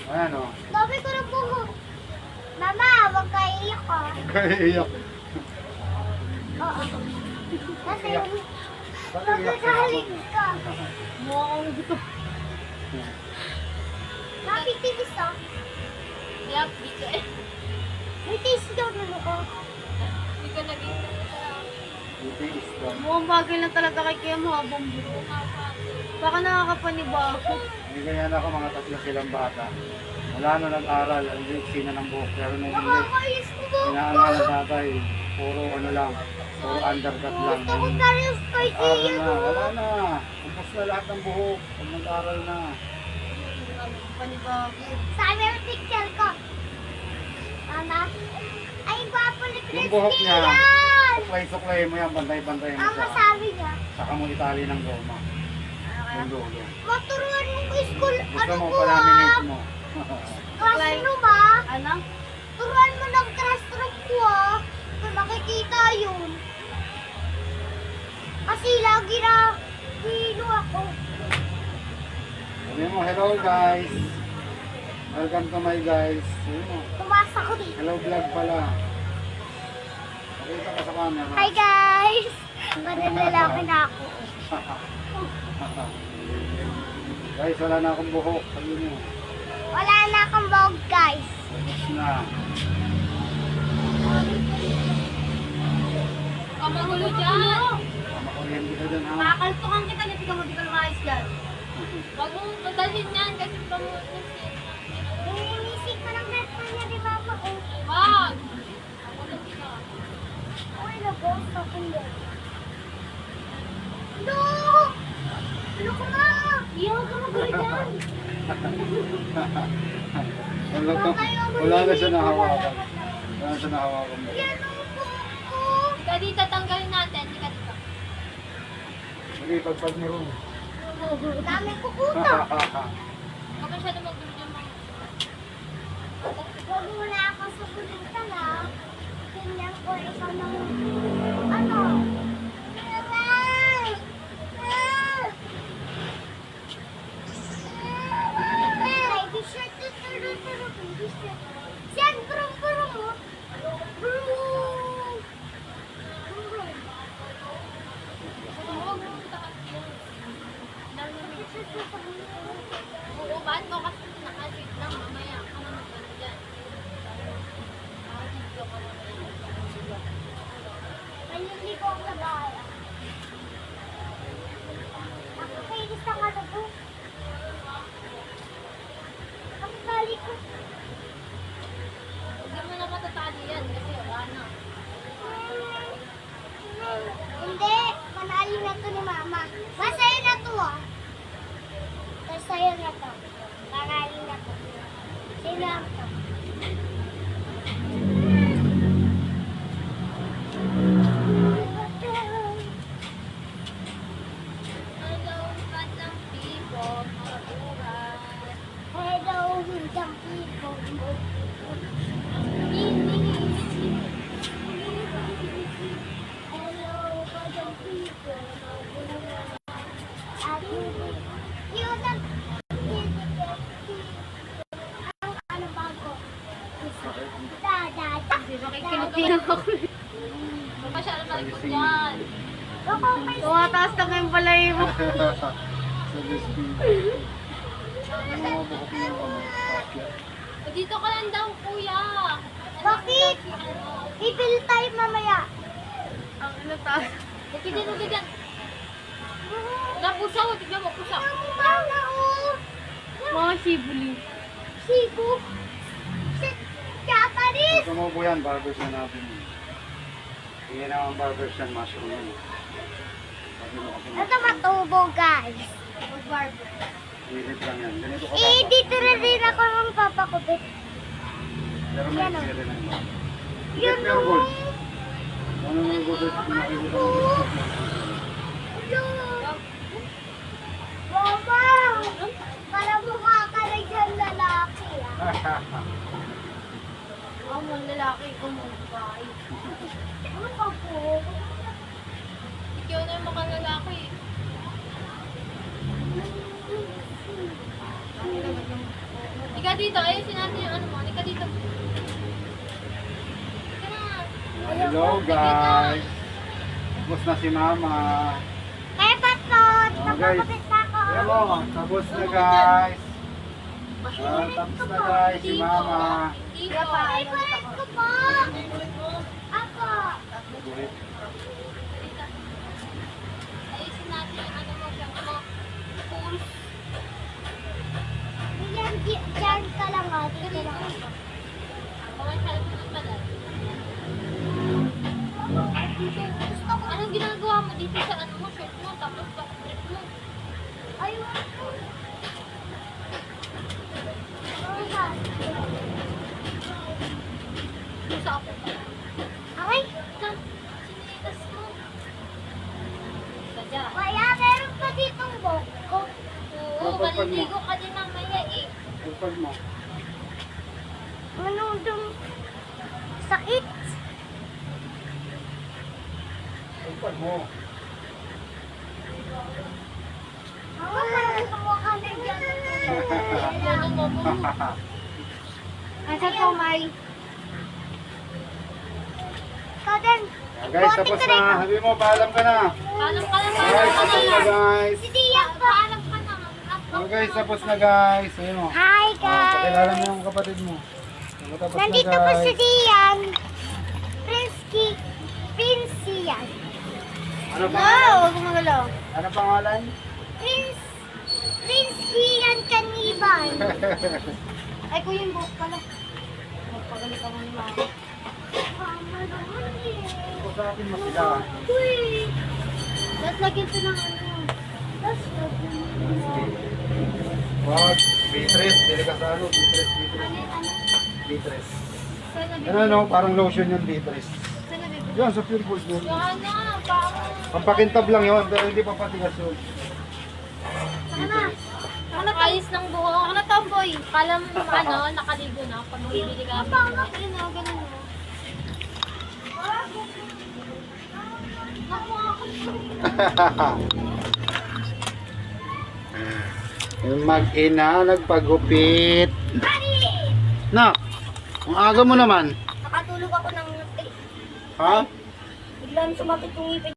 Ayan o. Dami ko ng buhok. Mama, huwag ka iiyak ka. Kaya iyak. Oo. Kasi Iyak. Bakit iyak ka magagaling naman? ka. Mukha kang gusto. Napitilis ka. Yup, dito eh. May taste daw na ko. Hindi ka naging Buti isda. mukhang bagay lang talaga kay Kuya mo, habang buto. Baka nakakapanibago. Hindi ganyan ako, mga tatlo silang bata. Wala na nag-aral, ang sina ng buhok. Pero nung hindi, Nakakayos ko ba? inaangal ng tatay. Puro ano lang, puro undercut lang. Gusto ko parehas kay Nag-aral Tia. na, wala na. Tapos na lahat ng buhok. Pag nag-aral na. Panibago. Sabi ang picture ko. Mama, ay gwapo ni Yung buhok niya, Christian. suklay-suklay mo yan, bantay-bantay mo Mama siya. sabi niya, Saka mo itali ng goma. Yung dulo. maturuan mo ko school. Gusto Ano mo, ko palaminate mo. Classroom ah. Ano? Turuan mo ng classroom ko ah. Kung nakikita yun. Kasi lagi na hilo ako. Sabi mo, hello guys. Welcome to my guys. Sabi mo, Tumasa ko dito. hello vlog pala. Pakita ka sa camera. Hi guys! Mananalaki na ako. Guys, wala na akong buhok. Sabi mo, Wala na akong bog guys. tapos na. Kamagulo dyan! Makuryente ka dyan ha. Makakaltukan kita, hindi ka mabigal maayos dyan. Huwag mong madalhin yan kasi pamunas eh. Iniisip ko ng best friend niya, di ba mo? Wag! Uy, nag-ghost ako din. No! Ano ko na? Iyaw ka magulo dyan. Wala na siya nahawakan. Wala na siya nahawakan. Yan ang buhok ko. Ika dito, tanggalin natin. Ika dito. Sige, pagpag mo rin. Dami ko kuta. Huwag masyado magulo dyan mga. Huwag mo na ako sa kulitan ah. Tingnan ko ikaw ng ano. Baby shirt, baby shirt. Siyan, burung-burung mo. Burung. Burung. Huwag mong takas yun. Uuban mo kasi nakasit lang mamaya. Ano magano dyan? Dito ka mamaya. Maniligo ako sa bahay. Nakakainis na nga na po. Ang balik ko. Hindi mo na matatali yan kasi wala na. Hindi, manali na to ni Mama. Masaya na to ah. Tapos sa'yo na to. Manali na to. Sa'yo na to. Hello, batang people, mga buhay. Hello, hindang people. Hello, hindang people. Yun ang ang ano bago. Da. Makikilitin ako. Huwag masyado malikot dyan. Ako may Tumataas na nga yung balay mo. Sa display. Yung mga buhok niya, pakya. Dito ka lang daw, kuya. Bakit? Ibil tayo mamaya. Ang ano tayo? Dito dyan. Napusaw, tignan mo, pusaw. Mana oh. Mga shibuli. Sibu. Japanese. Ito mo po yan, barbers na natin. Hindi naman barbers yan, mushroom yan. Sabi mo kasi Ito matubo guys. Mag-barber. hilit lang yan. Ganito ka Eh, dito na rin ako ng papakubit. Pero may Yan, oh. siri na yun. Yun Pero o. good. Ano nang gubit? Nakikita mo. Mama! Para mukha ka na dyan lalaki ah. Ang mga lalaki ko mga babae. Ano ka po? Ikaw na yung mga lalaki. Ang laman ng... Halika dito. Ayusin natin yung ano mo. Halika dito. Halika na. Hello guys. Tapos na si Mama. Kaya patot, Oh, guys. napapapit na ako. Hello, tapos na guys. Tapos na guys si Mama. Dito. Favorite ko po. Ako. Ayusin natin yung ano mo. Yung ano. Pulse. Diyan ka lang ah. Dito lang. Masyal mo ng balat. Anong ginagawa mo dito sa ano mo, shirt mo, tapos sa trip mo? Ayun. Sa ako pa. Ay, Sinitas mo. Sadya. kaya meron pa ditong boko. Oo, maliligo ka din mamaya eh. Pagpag mo. Ano dun? Sakit. Pagpag mo. Ako parang kumukha na dyan. Ano mo mo? Asa to, May? Ikaw din. Guys, tapos na. Sabi mo, paalam ka na. Paalam ka lang, Guys, paalam ka tapos na na. guys. Si Dian po. Paalam ka na. Oh, guys, tapos na guys. Ayun o. Hi, Pakilala guys. mo yung kapatid mo. Tapos Nandito na po guys. si Dian. Prince Dian. Ano pangalan? gumagalaw. Ano pangalan? Prince Dian Caniban. Ay, kuya yung buhok pala. Magpagalit ako ni Mama. Mama naman eh. Kusapin mo sila. Uy! Tapos lagyan ito ng ano. Tapos lagyan ito. Wag, bitres. Dili ka sa ano, bitres. Ano? Bitres. Saan na Ano no, parang lotion yung bitres. Saan na bibili? Yan, sa Pure Gold mo. Yung ano, parang... Pampakintab lang yun, pero hindi pa patigas yun. Saan na? Ano, ayos ng buhok. Ano, tomboy? Kala mo ano, nakaligo na pag bibili ka. Ayun o, ganun o. Yung mag-ina, nagpagupit. Nak, ang aga mo naman. Nakatulog ako ng... Ha? Biglang sumakit yung ngipin.